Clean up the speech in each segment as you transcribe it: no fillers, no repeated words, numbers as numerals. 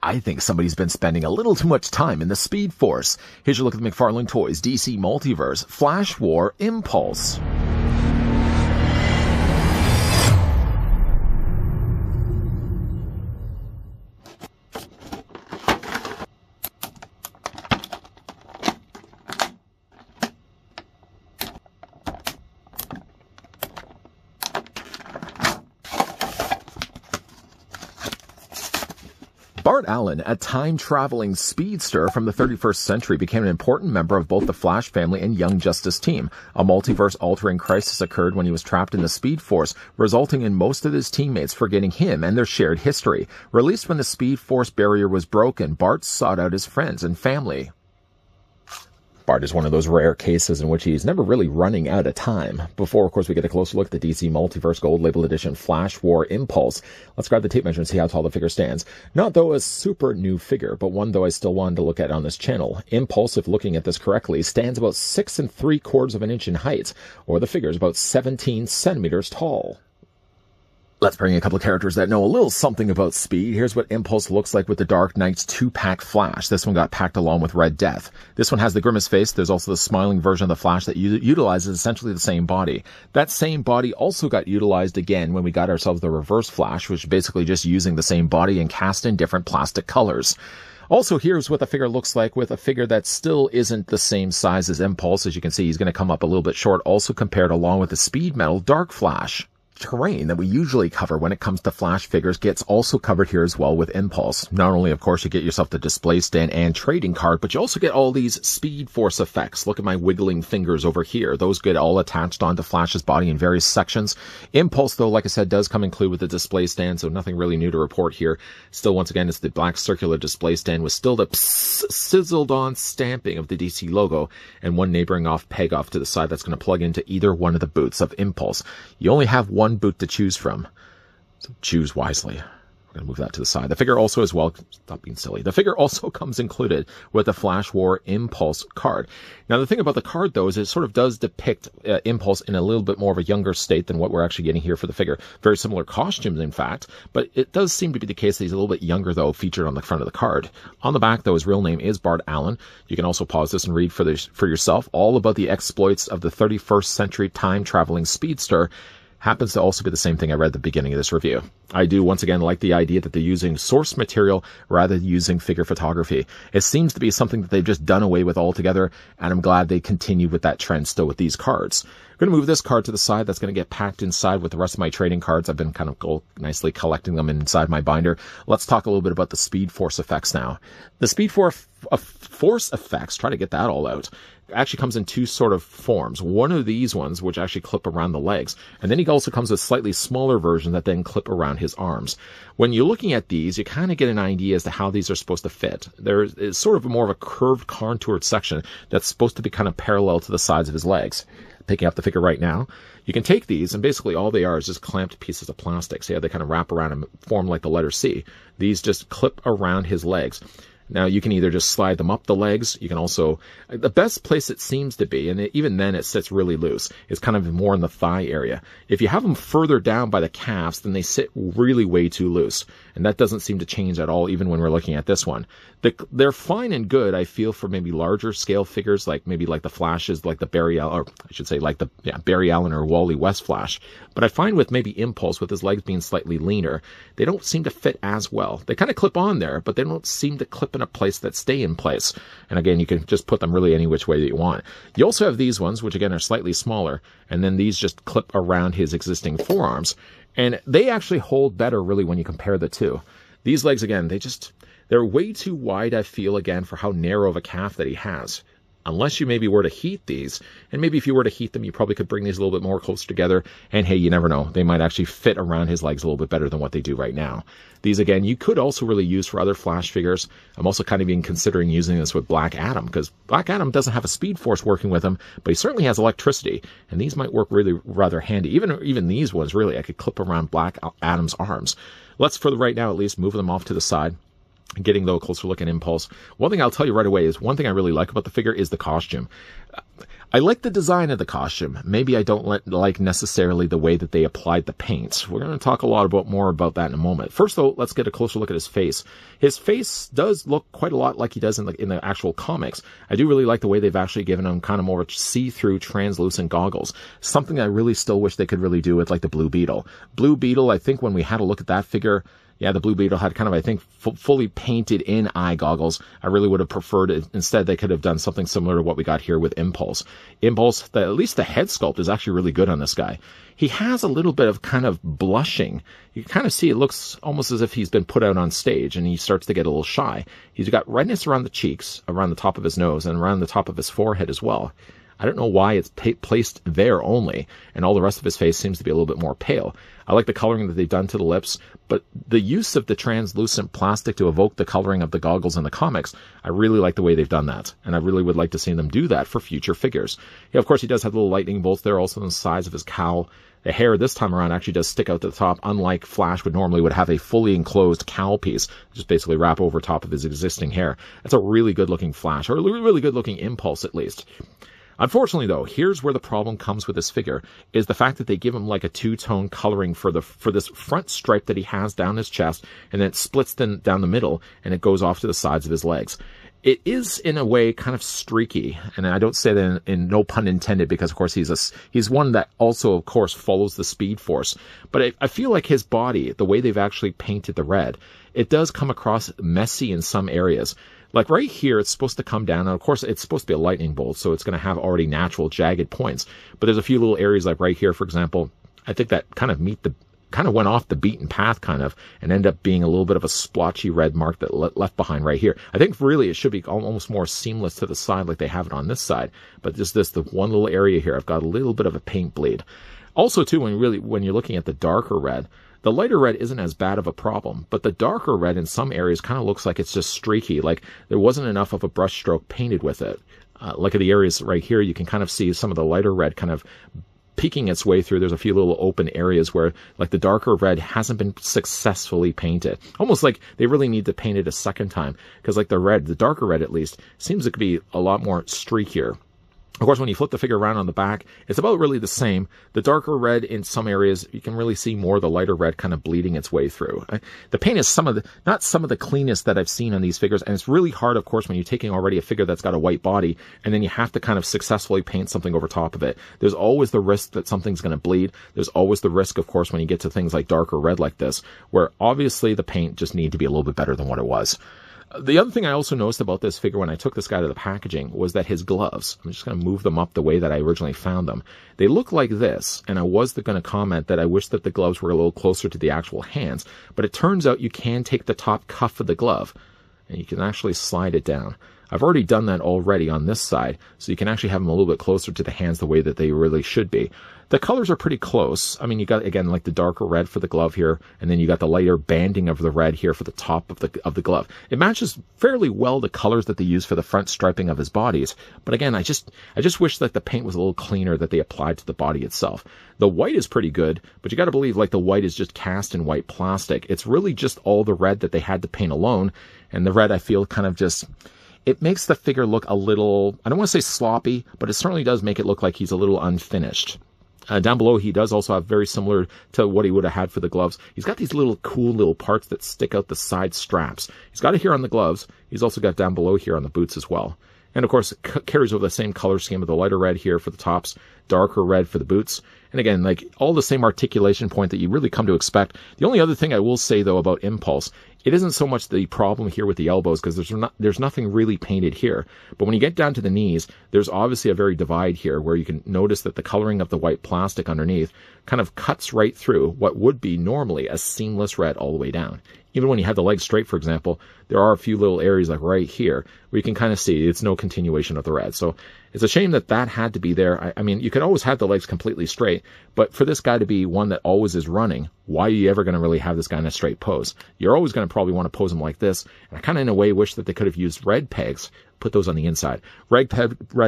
I think somebody's been spending a little too much time in the Speed Force. Here's your look at the McFarlane Toys DC Multiverse Flash War Impulse. Bart Allen, a time-traveling speedster from the 31st century, became an important member of both the Flash family and Young Justice team. A multiverse-altering crisis occurred when he was trapped in the Speed Force, resulting in most of his teammates forgetting him and their shared history. Released when the Speed Force barrier was broken, Bart sought out his friends and family. Bart is one of those rare cases in which he's never really running out of time. Before, of course, we get a closer look at the DC Multiverse Gold Label Edition Flash War Impulse. Let's grab the tape measure and see how tall the figure stands. Not, though, a super new figure, but one, though, I still wanted to look at on this channel. Impulse, if looking at this correctly, stands about 6 3/4 inches in height, or the figure is about 17 centimeters tall. Let's bring in a couple of characters that know a little something about speed. Here's what Impulse looks like with the Dark Knight's 2-pack Flash. This one got packed along with Red Death. This one has the grimace face. There's also the smiling version of the Flash that utilizes essentially the same body. That same body also got utilized again when we got ourselves the Reverse Flash, which is basically just using the same body and cast in different plastic colors. Also, here's what the figure looks like with a figure that still isn't the same size as Impulse. As you can see, he's going to come up a little bit short, also compared along with the Speed Metal Dark Flash. Terrain that we usually cover when it comes to Flash figures gets also covered here as well with Impulse. Not only, of course, you get yourself the display stand and trading card, but you also get all these Speed Force effects. Look at my wiggling fingers over here. Those get all attached onto Flash's body in various sections. Impulse, though, like I said, does come included with the display stand, so nothing really new to report here. Still, once again, it's the black circular display stand with still the sizzled-on stamping of the DC logo and one neighboring peg off to the side that's going to plug into either one of the boots of Impulse. You only have one boot to choose from, so choose wisely. We're going to move that to the side. The figure also as well, stop being silly, the figure also comes included with the Flash War Impulse card. Now the thing about the card though is it sort of does depict Impulse in a little bit more of a younger state than what we're actually getting here for the figure. Very similar costumes in fact, but it does seem to be the case that he's a little bit younger though, featured on the front of the card. On the back though, his real name is Bart Allen. You can also pause this and read for yourself all about the exploits of the 31st century time-traveling speedster. Happens to also be the same thing I read at the beginning of this review. I do, once again, like the idea that they're using source material rather than using figure photography. It seems to be something that they've just done away with altogether, and I'm glad they continue with that trend still with these cards. I'm going to move this card to the side. That's going to get packed inside with the rest of my trading cards. I've been kind of nicely collecting them inside my binder. Let's talk a little bit about the Speed Force effects now. The Speed Force effects, try to get that all out, actually comes in two sort of forms. One of these ones, which actually clip around the legs, and then he also comes with slightly smaller version that then clip around his arms. When you're looking at these, you kind of get an idea as to how these are supposed to fit. There is sort of more of a curved, contoured section that's supposed to be kind of parallel to the sides of his legs. Picking up the figure right now, you can take these, and basically all they are is just clamped pieces of plastic. See how they kind of wrap around and form like the letter C. These just clip around his legs. Now, you can either just slide them up the legs. You can also, the best place it seems to be, and even then it sits really loose, is kind of more in the thigh area. If you have them further down by the calves, then they sit really way too loose. And that doesn't seem to change at all, even when we're looking at this one. They're fine and good, I feel, for maybe larger scale figures, like maybe like the Flashes, like the Barry Allen, or I should say like the Barry Allen or Wally West Flash. But I find with maybe Impulse, with his legs being slightly leaner, they don't seem to fit as well. They kind of clip on there, but they don't seem to clip in a place that stay in place. And again, you can just put them really any which way that you want. You also have these ones, which again are slightly smaller, and then these just clip around his existing forearms. And they actually hold better really when you compare the two. These legs, again, they're way too wide, I feel, again, for how narrow of a calf that he has. Unless you maybe were to heat these, and maybe if you were to heat them, you probably could bring these a little bit more closer together, and hey, you never know, they might actually fit around his legs a little bit better than what they do right now. These, again, you could also really use for other Flash figures. I'm also kind of even considering using this with Black Adam, because Black Adam doesn't have a Speed Force working with him, but he certainly has electricity, and these might work really rather handy. Even these ones, really, I could clip around Black Adam's arms. Let's, for right now at least, move them off to the side. Getting, though, a closer look at Impulse. One thing I'll tell you right away is one thing I really like about the figure is the costume. I like the design of the costume. Maybe I don't like necessarily the way that they applied the paint. We're going to talk a lot more about that in a moment. First, though, let's get a closer look at his face. His face does look quite a lot like he does in the actual comics. I do really like the way they've actually given him kind of more see-through, translucent goggles. Something I really still wish they could really do with like the Blue Beetle. Blue Beetle, I think when we had a look at that figure, yeah, the Blue Beetle had kind of, I think, fully painted in eye goggles. I really would have preferred it. Instead, they could have done something similar to what we got here with Impulse. Impulse, at least the head sculpt is actually really good on this guy. He has a little bit of kind of blushing. You can kind of see it looks almost as if he's been put out on stage, and he starts to get a little shy. He's got redness around the cheeks, around the top of his nose, and around the top of his forehead as well. I don't know why it's placed there only, and all the rest of his face seems to be a little bit more pale. I like the coloring that they've done to the lips, but the use of the translucent plastic to evoke the coloring of the goggles in the comics, I really like the way they've done that, and I really would like to see them do that for future figures. Yeah, of course, he does have little lightning bolts there, also on the sides of his cowl. The hair this time around actually does stick out to the top, unlike Flash would have a fully enclosed cowl piece, just basically wrap over top of his existing hair. That's a really good-looking Flash, or a really good-looking Impulse, at least. Unfortunately, though, here's where the problem comes with this figure, is the fact that they give him like a two-tone coloring for this front stripe that he has down his chest, and then it splits down the middle, and it goes off to the sides of his legs. It is, in a way, kind of streaky, and I don't say that in no pun intended, because, of course, he's one that also, of course, follows the Speed Force. But I feel like his body, the way they've actually painted the red, it does come across messy in some areas. Like right here, it's supposed to come down, and of course, it's supposed to be a lightning bolt, so it's going to have already natural jagged points. But there's a few little areas, like right here, for example, I think that kind of went off the beaten path, and ended up being a little bit of a splotchy red mark that left behind right here. I think really it should be almost more seamless to the side, like they have it on this side. But just the one little area here, I've got a little bit of a paint bleed. Also, too, when you're looking at the darker red, the lighter red isn't as bad of a problem, but the darker red in some areas kind of looks like it's just streaky, like there wasn't enough of a brush stroke painted with it. Like at the areas right here, you can kind of see some of the lighter red kind of peeking its way through. There's a few little open areas where like the darker red hasn't been successfully painted. Almost like they really need to paint it a second time, because like the darker red at least, seems to be a lot more streakier. Of course, when you flip the figure around on the back, it's about really the same. The darker red in some areas, you can really see more of the lighter red kind of bleeding its way through. The paint is not some of the cleanest that I've seen on these figures, and it's really hard, of course, when you're taking already a figure that's got a white body, and then you have to kind of successfully paint something over top of it. There's always the risk that something's going to bleed. There's always the risk, of course, when you get to things like darker red like this, where obviously the paint just needs to be a little bit better than what it was. The other thing I also noticed about this figure when I took this guy to the packaging was that his gloves, I'm just going to move them up the way that I originally found them. They look like this, and I was going to comment that I wish that the gloves were a little closer to the actual hands, but it turns out you can take the top cuff of the glove, and you can actually slide it down. I've already done that already on this side, so you can actually have them a little bit closer to the hands the way that they really should be. The colors are pretty close. I mean, you got, again, like the darker red for the glove here, and then you got the lighter banding of the red here for the top of the glove. It matches fairly well the colors that they use for the front striping of his bodies. But again, I just wish that the paint was a little cleaner that they applied to the body itself. The white is pretty good, but you got to believe like the white is just cast in white plastic. It's really just all the red that they had to paint alone, and the red I feel kind of just... It makes the figure look a little, I don't want to say sloppy, but it certainly does make it look like he's a little unfinished. Down below, he does also have very similar to what he would have had for the gloves. He's got these little cool little parts that stick out the side straps. He's got it here on the gloves. He's also got down below here on the boots as well. And of course, it carries over the same color scheme of the lighter red here for the tops, darker red for the boots. And again, like all the same articulation point that you really come to expect. The only other thing I will say, though, about Impulse, it isn't so much the problem here with the elbows, because there's nothing really painted here. But when you get down to the knees, there's obviously a very divide here where you can notice that the coloring of the white plastic underneath kind of cuts right through what would be normally a seamless red all the way down. Even when you have the legs straight, for example, there are a few little areas like right here where you can kind of see it's no continuation of the red. So it's a shame that that had to be there. I mean, you could always have the legs completely straight, but for this guy to be one that always is running, why are you ever going to really have this guy in a straight pose? You're always going to probably want to pose him like this. And I kind of in a way wish that they could have used red pegs, put those on the inside. Red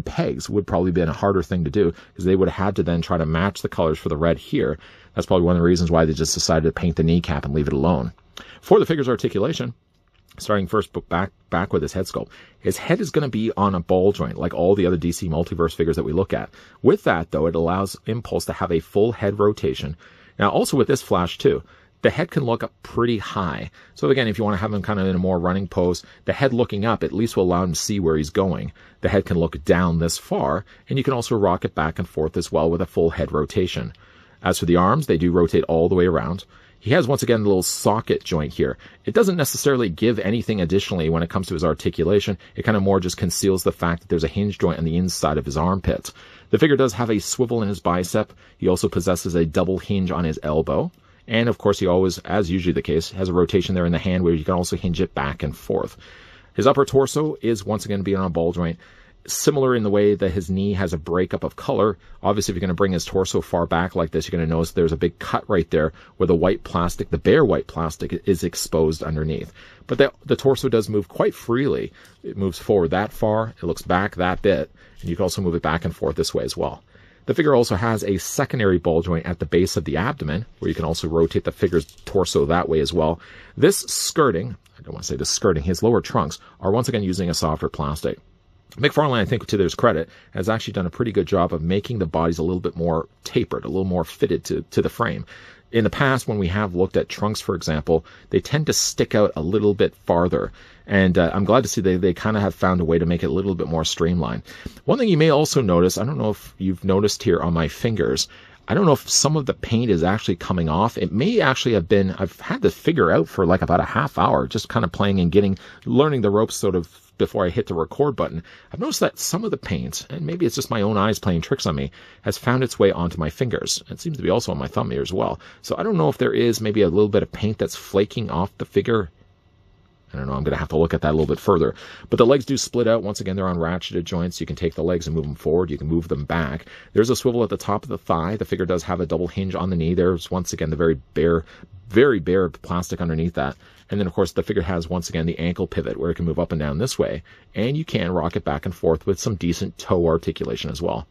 pegs would probably been a harder thing to do, because they would have had to then try to match the colors for the red here. That's probably one of the reasons why they just decided to paint the kneecap and leave it alone. For the figure's articulation, Starting first back with his head sculpt. His head is going to be on a ball joint like all the other DC Multiverse figures that we look at. With that, though, it allows Impulse to have a full head rotation. Now, also with this Flash, too, the head can look up pretty high. So again, if you want to have him kind of in a more running pose, the head looking up at least will allow him to see where he's going. The head can look down this far, and you can also rock it back and forth as well with a full head rotation. As for the arms, they do rotate all the way around. He has, once again, the little socket joint here. It doesn't necessarily give anything additionally when it comes to his articulation. It kind of more just conceals the fact that there's a hinge joint on the inside of his armpit. The figure does have a swivel in his bicep. He also possesses a double hinge on his elbow. And, of course, he always, as usually the case, has a rotation there in the hand where you can also hinge it back and forth. His upper torso is, once again, being on a ball joint. Similar in the way that his knee has a breakup of color. Obviously, if you're going to bring his torso far back like this, you're going to notice there's a big cut right there where the white plastic, the bare white plastic, is exposed underneath. But the torso does move quite freely. It moves forward that far, it looks back that bit, and you can also move it back and forth this way as well. The figure also has a secondary ball joint at the base of the abdomen, where you can also rotate the figure's torso that way as well. This skirting, I don't want to say the skirting, his lower trunks are once again using a softer plastic. McFarlane, I think, to their credit, has actually done a pretty good job of making the bodies a little bit more tapered, a little more fitted to the frame. In the past, when we have looked at trunks, for example, they tend to stick out a little bit farther. And I'm glad to see they kind of have found a way to make it a little bit more streamlined. One thing you may also notice, I don't know if you've noticed here on my fingers, I don't know if some of the paint is actually coming off. It may actually have been, I've had the figure out for like about a half hour, just kind of playing and learning the ropes sort of before I hit the record button. I've noticed that some of the paint, and maybe it's just my own eyes playing tricks on me, has found its way onto my fingers. It seems to be also on my thumb here as well. So I don't know if there is maybe a little bit of paint that's flaking off the figure. I don't know, I'm going to have to look at that a little bit further. But the legs do split out. Once again, they're on ratcheted joints. You can take the legs and move them forward. You can move them back. There's a swivel at the top of the thigh. The figure does have a double hinge on the knee. There's, once again, the very bare plastic underneath that. And then, of course, the figure has, once again, the ankle pivot where it can move up and down this way. And you can rock it back and forth with some decent toe articulation as well.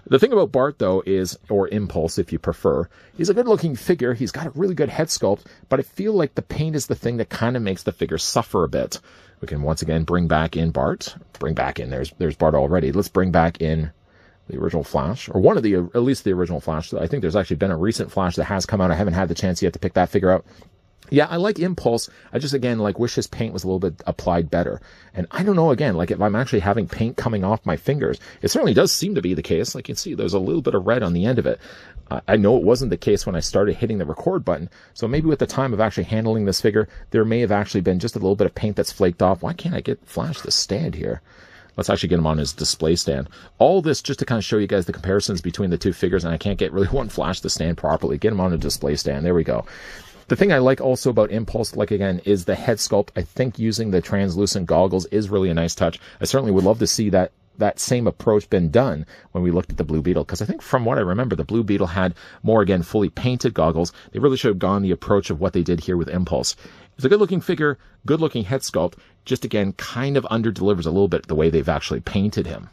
The thing about Bart, though, is, or Impulse if you prefer, he's a good-looking figure. He's got a really good head sculpt, but I feel like the paint is the thing that kind of makes the figure suffer a bit. We can, once again, bring back in Bart. Bring back in, there's Bart already. Let's bring back in the original Flash, or one of the, at least the original Flash. I think there's actually been a recent Flash that has come out. I haven't had the chance yet to pick that figure out. Yeah, I like Impulse. I just, again, wish his paint was a little bit applied better. And I don't know, again, if I'm actually having paint coming off my fingers, it certainly does seem to be the case. Like you can see, there's a little bit of red on the end of it. I know it wasn't the case when I started hitting the record button. So maybe with the time of actually handling this figure, there may have actually been just a little bit of paint that's flaked off. Why can't I get Flash to stand here? Let's actually get him on his display stand. All this just to kind of show you guys the comparisons between the two figures, and I can't get really one Flash to stand properly. Get him on a display stand. There we go. The thing I like also about Impulse, again, is the head sculpt. I think using the translucent goggles is really a nice touch. I certainly would love to see that same approach been done when we looked at the Blue Beetle, because I think from what I remember, the Blue Beetle had more, again, fully painted goggles. They really should have gone the approach of what they did here with Impulse. It's a good-looking figure, good-looking head sculpt, just, again, kind of under-delivers a little bit the way they've actually painted him.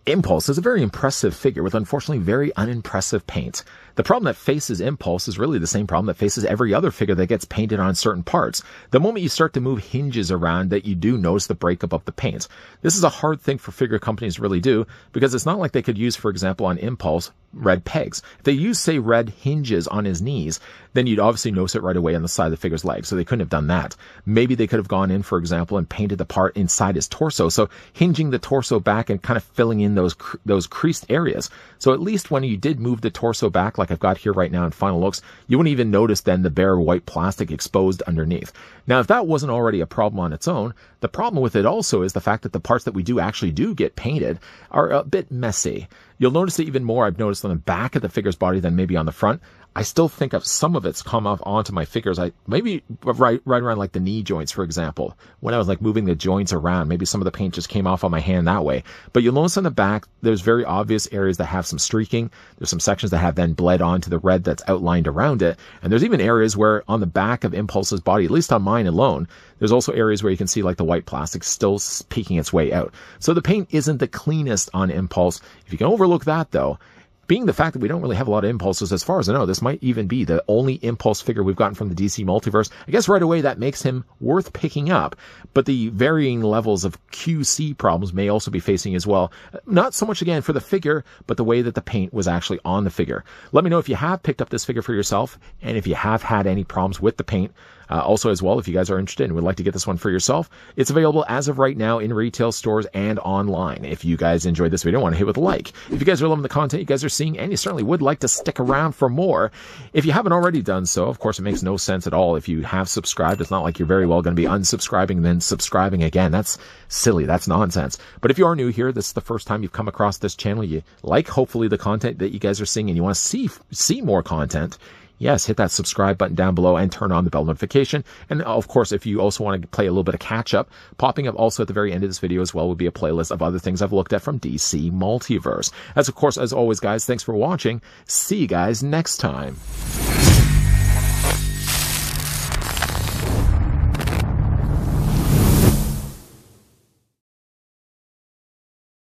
Impulse is a very impressive figure with, unfortunately, very unimpressive paint. The problem that faces Impulse is really the same problem that faces every other figure that gets painted on certain parts. The moment you start to move hinges around, that you do notice the breakup of the paint. This is a hard thing for figure companies to really do, because it's not like they could use, for example, on Impulse, red pegs. If they use, say, red hinges on his knees, then you'd obviously notice it right away on the side of the figure's leg, so they couldn't have done that. Maybe they could have gone in, for example, and painted the part inside his torso, so hinging the torso back and kind of filling in those creased areas. So at least when you did move the torso back, like I've got here right now in final looks, you wouldn't even notice then the bare white plastic exposed underneath. Now, if that wasn't already a problem on its own, the problem with it also is the fact that the parts that we do get painted are a bit messy. You'll notice it even more, I've noticed, on the back of the figure's body than maybe on the front. I still think of some of it's come off onto my figures. Maybe right around the knee joints, for example. When I was moving the joints around, maybe some of the paint just came off on my hand that way. But you'll notice on the back, there's very obvious areas that have some streaking. There's some sections that have then bled onto the red that's outlined around it. And there's even areas where on the back of Impulse's body, at least on mine alone, there's also areas where you can see the white plastic still peeking its way out. So the paint isn't the cleanest on Impulse. If you can overlook that, though, being the fact that we don't really have a lot of impulses, as far as I know, this might even be the only impulse figure we've gotten from the DC Multiverse. I guess right away that makes him worth picking up, but the varying levels of QC problems may also be facing as well. Not so much, again, for the figure, but the way that the paint was actually on the figure. Let me know if you have picked up this figure for yourself, and if you have had any problems with the paint. Also, as well, if you guys are interested and would like to get this one for yourself, it's available as of right now in retail stores and online. If you guys enjoyed this video, want to hit with a like. If you guys are loving the content you guys are seeing, and you certainly would like to stick around for more, if you haven't already done so, of course, it makes no sense at all. If you have subscribed, it's not like you're very well going to be unsubscribing and then subscribing again. That's silly. That's nonsense. But if you are new here, this is the first time you've come across this channel, you like, hopefully, the content that you guys are seeing, and you want to see more content, yes, hit that subscribe button down below and turn on the bell notification. And of course, if you also want to play a little bit of catch up, popping up also at the very end of this video as well would be a playlist of other things I've looked at from DC Multiverse. As of course, as always, guys, thanks for watching. See you guys next time.